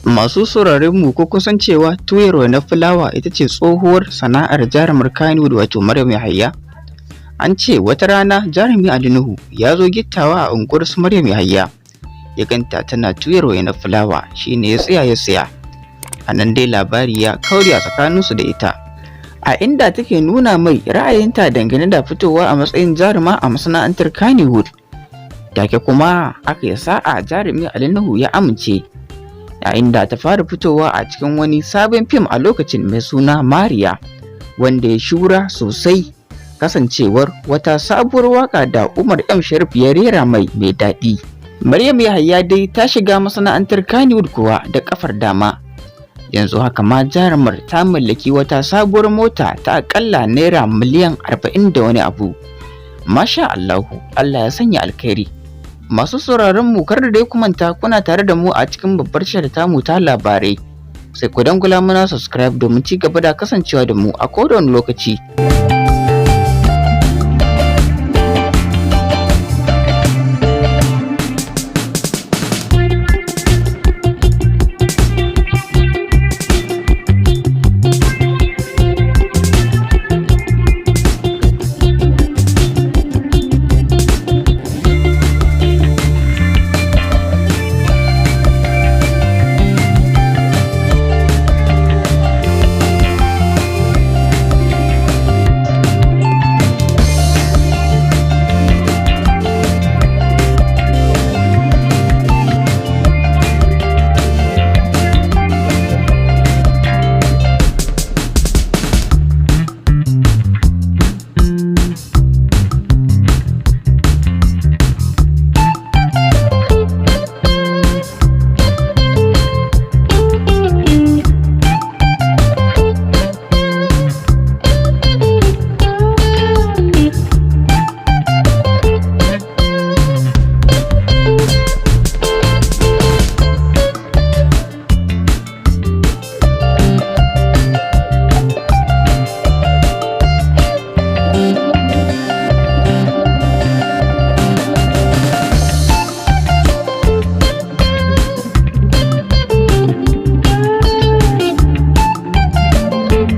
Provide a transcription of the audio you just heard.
Masu sauraren mu ko kun san cewa tuyar na fulawa ita ce tsohuwar sana'ar jarumar Kannywood wato Maryam Yahaya? An ce wata rana jarumi Ali Nuhu ya zo gittawa a unguwar su Maryam Yahaya. Ya ganta tana tuyar na fulawa shine ya tsaya ya saya. A nan dai labari ya kaure a tsakaninsu da ita. A inda take nuna mai ra'ayinta dangane da fitowa a matsayin jaruma a masana'antar Kannywood. Take kuma aka yi sa'a jarumi Ali Nuhu ya amince. Yayin da ta fara fitowa a cikin wani sabon fim a lokacin mai suna Maryam, wanda ya shura sosai kasancewar wata sabuwar waka da Umar M Sharif ya rera mai daɗi. Maryam Yahaya dai ta shiga masana'antar Kannywood kuwa da kafar dama. Yanzu haka ma jarumar ta mallaki wata sabuwar mota ta akalla naira miliyan 40 da wani abu. Masha Allahu, Allah ya sanya alkhairi. Masu sauraron mu kar da dai ku manta kuna tare da mu a cikin babbar tashar tamu ta labarai. Sai ku dangula mana subscribe domin ci gaba da kasancewa da mu a kowane lokaci.